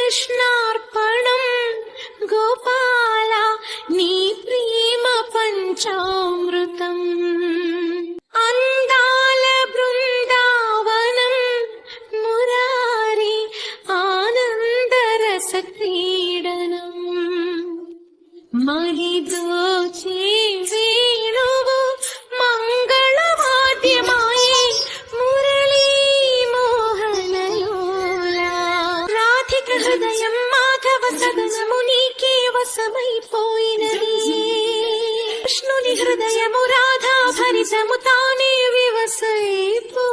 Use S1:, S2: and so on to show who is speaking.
S1: కృష్ణార్పణం గోపాల నీ ప్రేమ పంచామృతం. అందాల బృందావనం మురారి ఆనందరస క్రీడనం. మహిదోచే వేణువు మంగళవాద్యమాయే మురళీ మోహనలోలా. రాధిక హృదయం మాధవ సదనము నీకే వశమైపోయినది. కృష్ణుని హృదయము రాధా భరితము తానే వివసైపోయినది.